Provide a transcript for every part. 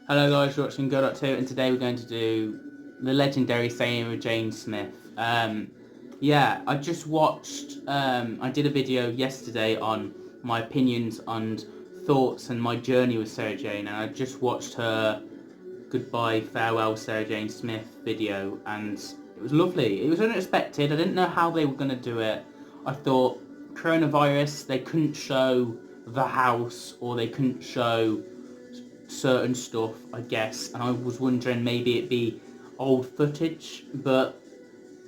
Hello guys, you're watching sEnddoctorwho, and today we're going to do the legendary Sarah Jane Smith. Yeah, I just watched, I did a video yesterday on my opinions and thoughts and my journey with Sarah Jane, and I just watched her Goodbye, Farewell Sarah Jane Smith video, and it was lovely. It was unexpected. I didn't know how they were going to do it. I thought coronavirus, they couldn't show the house, or they couldn't show certain stuff, I guess, and I was wondering maybe it'd be old footage, but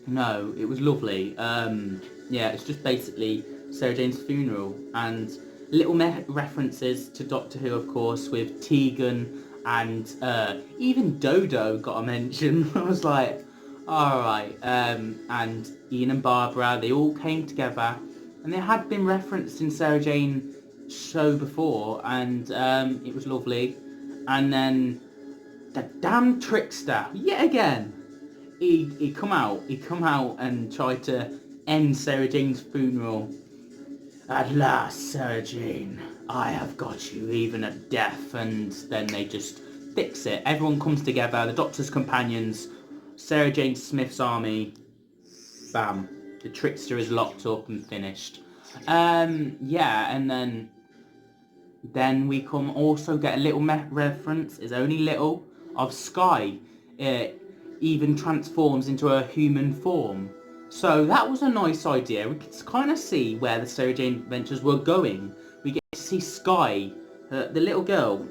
no, it was lovely. Yeah, it's just basically Sarah Jane's funeral and little references to Doctor Who, of course, with Tegan and even Dodo got a mention. I was like, all right. And Ian and Barbara, they all came together, and they had been referenced in Sarah Jane show before, and it was lovely. And then the damn trickster, yet again. He come out and tried to end Sarah Jane's funeral. At last, Sarah Jane, I have got you even at death. And then they just fix it. Everyone comes together, the Doctor's companions, Sarah Jane Smith's army. Bam. The trickster is locked up and finished. Yeah, and then we come also get a little reference, is only little, of Sky. It even transforms into a human form. So that was a nice idea. We could kind of see where the Sarah Jane Adventures were going. We get to see Sky, the little girl,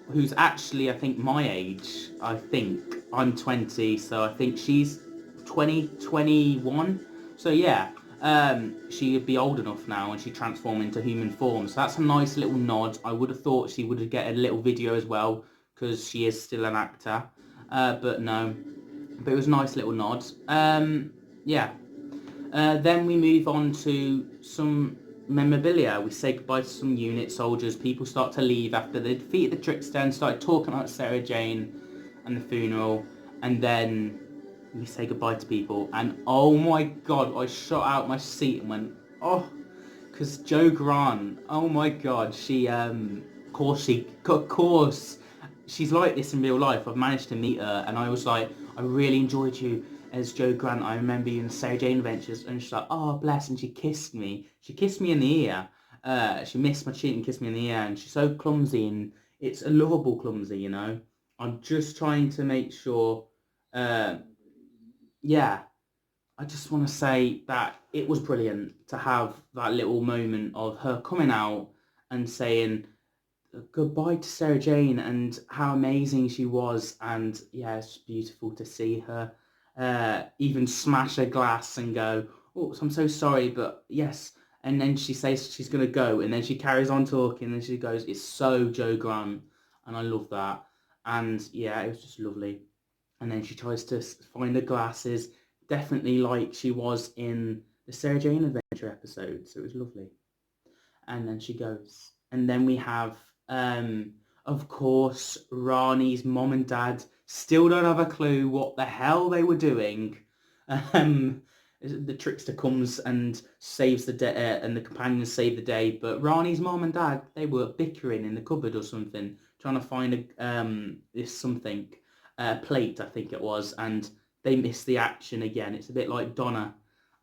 who's actually, I think, my age. I think I'm 20, so I think she's 20, 21. So yeah, she would be old enough now, and she transformed into human form. So that's a nice little nod. I would have thought she would get a little video as well, because she is still an actor. But no. But it was a nice little nod. Yeah. Then we move on to some memorabilia. We say goodbye to some unit soldiers. People start to leave after they defeated the trickster and started talking about Sarah Jane and the funeral. And then we say goodbye to people. And oh my god, I shot out my seat and went, oh, because Jo Grant, oh my god, of course, she's like this in real life. I've managed to meet her, and I was like, I really enjoyed you as Jo Grant. I remember you in the Sarah Jane Adventures, and she's like, oh bless, and she kissed me. She kissed me in the ear. She missed my cheek and kissed me in the ear, and she's so clumsy, and it's a lovable clumsy, you know. I'm just trying to make sure. Uh, yeah, I just want to say that it was brilliant to have that little moment of her coming out and saying goodbye to Sarah Jane and how amazing she was. And yeah, it's beautiful to see her even smash a glass and go, oh, I'm so sorry, but yes. And then she says she's going to go, and then she carries on talking, and she goes, it's so Jo Grant. And I love that. And yeah, it was just lovely. And then she tries to find the glasses, definitely like she was in the Sarah Jane Adventure episode. So it was lovely. And then she goes. And then we have, of course, Rani's mom and dad still don't have a clue what the hell they were doing. Um, the trickster comes and saves the day, and the companions save the day. But Rani's mom and dad, they were bickering in the cupboard or something, trying to find this something, plate, I think it was, and they missed the action again. It's a bit like Donna,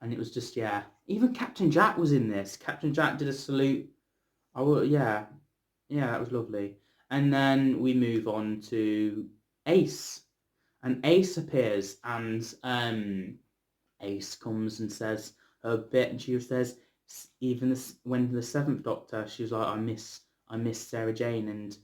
and it was just, yeah. Even Captain Jack was in this. Captain Jack did a salute. Oh yeah, yeah, that was lovely. And then we move on to Ace, and Ace appears, and Ace comes and says her bit, and she says, even this, when the Seventh Doctor, she was like, I miss Sarah Jane. And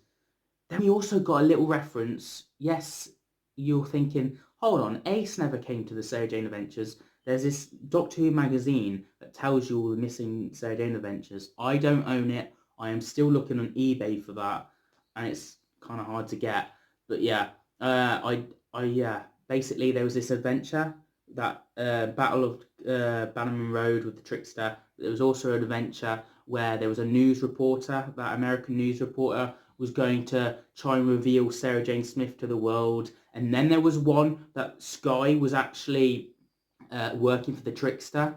then we also got a little reference. Yes, you're thinking, hold on, Ace never came to the Sarah Jane Adventures. There's this Doctor Who magazine that tells you all the missing Sarah Jane Adventures. I don't own it. I am still looking on eBay for that, and it's kind of hard to get. But yeah, yeah. Basically, there was this adventure, that Battle of Bannerman Road with the Trickster. There was also an adventure where there was a news reporter, that American news reporter, was going to try and reveal Sarah Jane Smith to the world. And then there was one that Sky was actually working for the Trickster.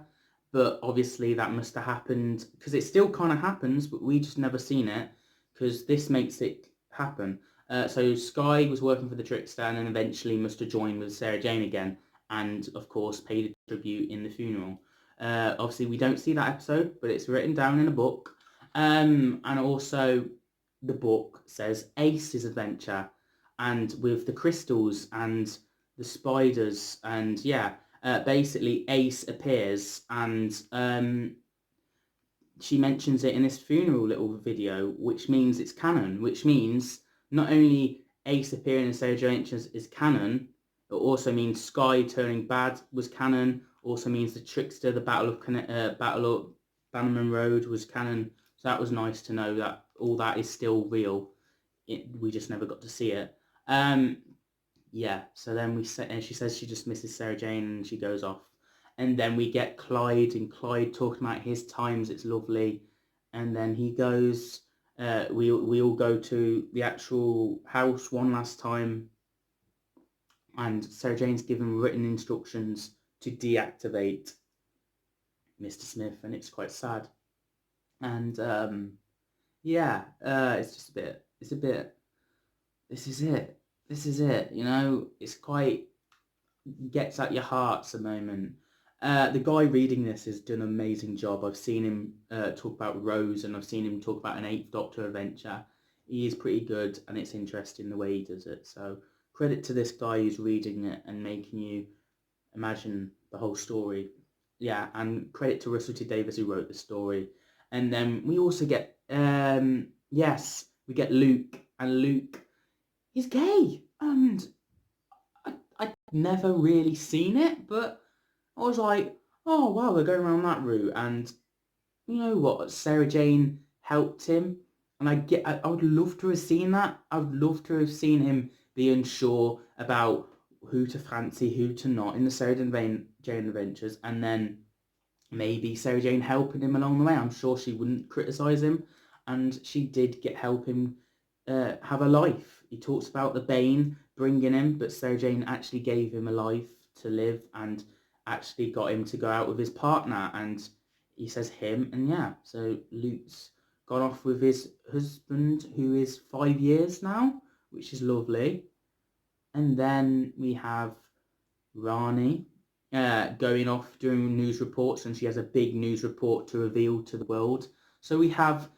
But obviously that must have happened, because it still kind of happens, but we just never seen it, because this makes it happen. So Sky was working for the trickster and then eventually must have joined with Sarah Jane again, and of course paid a tribute in the funeral. Obviously, we don't see that episode, but it's written down in a book. And also, the book says Ace's adventure, and with the crystals and the spiders, and yeah, basically Ace appears, and she mentions it in this funeral little video, which means it's canon, which means not only Ace appearing in Sarah Jane is canon, it also means Sky turning bad was canon, also means the trickster, the Battle of Bannerman Road was canon. So that was nice to know that all that is still real. We just never got to see it. Yeah, so then and she says she just misses Sarah Jane and she goes off. And then we get Clyde, and Clyde talking about his times, it's lovely. And then he goes, we all go to the actual house one last time, and Sarah Jane's given written instructions to deactivate Mr. Smith, and it's quite sad. And yeah, it's just a bit, this is it, you know, it's quite, gets at your hearts a moment. The guy reading this has done an amazing job. I've seen him talk about Rose, and I've seen him talk about an Eighth Doctor adventure. He is pretty good, and it's interesting the way he does it. So credit to this guy who's reading it and making you imagine the whole story. Yeah, and credit to Russell T Davies who wrote the story. And then we also get, yes, we get Luke, and Luke is gay, and I'd never really seen it, but I was like, oh wow, they're going around that route. And you know what? Sarah Jane helped him, and I would love to have seen that. I would love to have seen him be unsure about who to fancy, who to not in the Sarah Jane adventures, and then maybe Sarah Jane helping him along the way. I'm sure she wouldn't criticise him, and she did help him have a life. He talks about the Bane bringing him, but Sarah Jane actually gave him a life to live and actually got him to go out with his partner. And he says him, and yeah, so Luke's gone off with his husband, who is 5 years now, which is lovely. And then we have Rani going off doing news reports, and she has a big news report to reveal to the world. So we have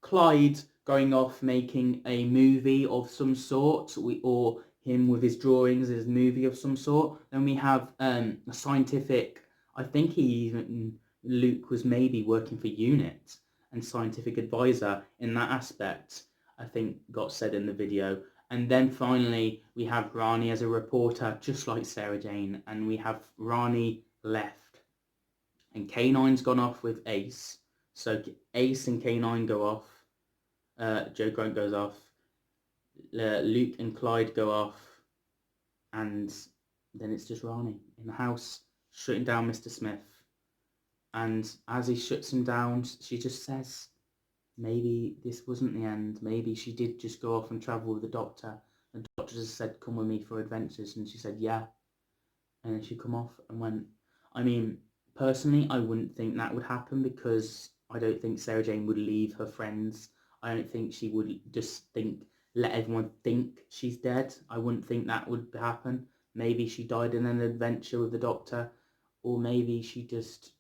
Clyde going off making a movie of some sort, or him with his drawings, his movie of some sort. Then we have a scientific, I think Luke was maybe working for UNIT and scientific advisor in that aspect, I think got said in the video. And then finally we have Rani as a reporter, just like Sarah Jane, and we have Rani left. And K9's gone off with Ace. So Ace and K9 go off. Joe Grant goes off. Luke and Clyde go off. And then it's just Rani in the house, shutting down Mr. Smith. And as he shuts him down, she just says, maybe this wasn't the end. Maybe she did just go off and travel with the doctor. The doctor just said, come with me for adventures. And she said, yeah. And then she come off and went. I mean, personally, I wouldn't think that would happen, because I don't think Sarah Jane would leave her friends. I don't think she would just let everyone think she's dead. I wouldn't think that would happen. Maybe she died in an adventure with the doctor, or maybe she just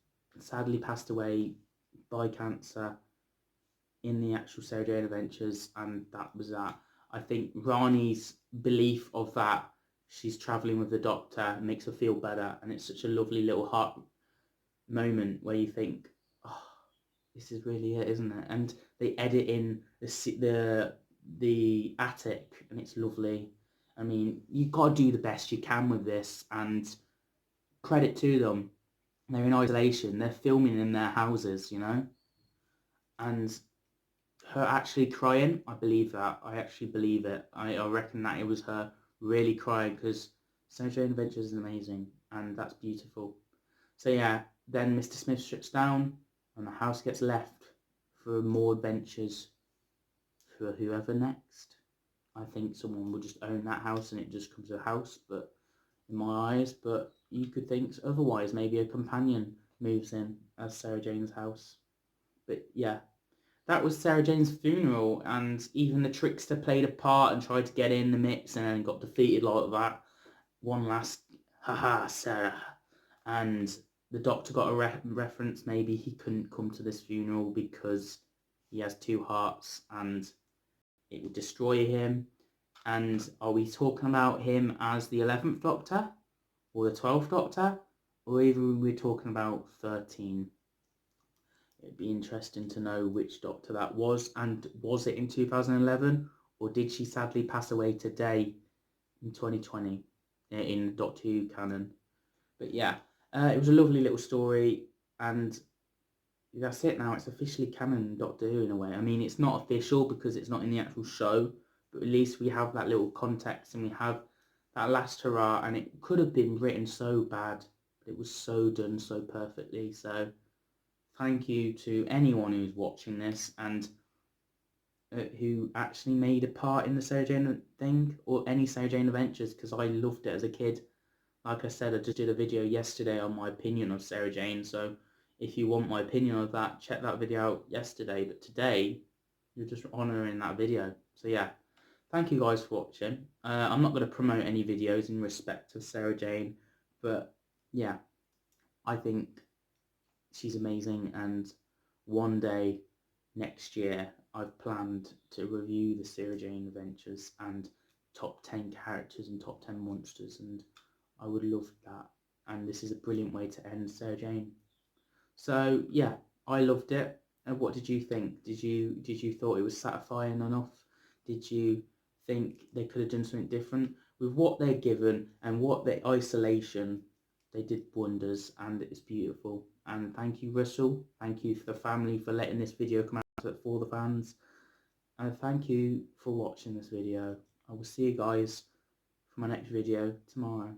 sadly passed away by cancer in the actual Sarah Jane adventures, and that was that. I think Rani's belief of that, she's travelling with the doctor, makes her feel better, and it's such a lovely little heart moment where you think, oh, this is really it, isn't it? And they edit in the attic, and it's lovely. I mean, you've got to do the best you can with this, and credit to them. They're in isolation. They're filming in their houses, you know? And her actually crying, I believe that. I actually believe it. I reckon that it was her really crying, because Sarah Jane Adventures is amazing, and that's beautiful. So yeah, then Mr. Smith shuts down, and the house gets left for more adventures for whoever next. I think someone will just own that house and it just comes a house, but in my eyes, but you could think otherwise. Maybe a companion moves in as Sarah Jane's house. But yeah, that was Sarah Jane's funeral, and even the trickster played a part and tried to get in the mix and then got defeated like that. One last, haha, Sarah. And the Doctor got a reference, maybe he couldn't come to this funeral because he has two hearts and it would destroy him. And are we talking about him as the 11th Doctor or the 12th Doctor, or even we're talking about 13? It'd be interesting to know which Doctor that was, and was it in 2011, or did she sadly pass away today in 2020 in Doctor Who canon? But yeah, it was a lovely little story, and that's it now. It's officially canon Doctor Who in a way. I mean, it's not official because it's not in the actual show, but at least we have that little context and we have that last hurrah, and it could have been written so bad, but it was so done so perfectly. So thank you to anyone who's watching this and who actually made a part in the Sarah Jane thing or any Sarah Jane Adventures, because I loved it as a kid. Like I said, I just did a video yesterday on my opinion of Sarah Jane, so if you want my opinion of that, check that video out yesterday. But today, you're just honouring that video. So yeah, thank you guys for watching. I'm not going to promote any videos in respect of Sarah Jane, but yeah, I think she's amazing, and one day next year I've planned to review the Sarah Jane Adventures and top 10 characters and top 10 monsters, and I would love that, and this is a brilliant way to end Sarah Jane. So yeah, I loved it. And what did you think? Did you thought it was satisfying enough? Did you think they could have done something different? With what they're given and what their isolation, they did wonders, and it's beautiful. And thank you, Russell. Thank you for the family for letting this video come out for the fans. And thank you for watching this video. I will see you guys for my next video tomorrow.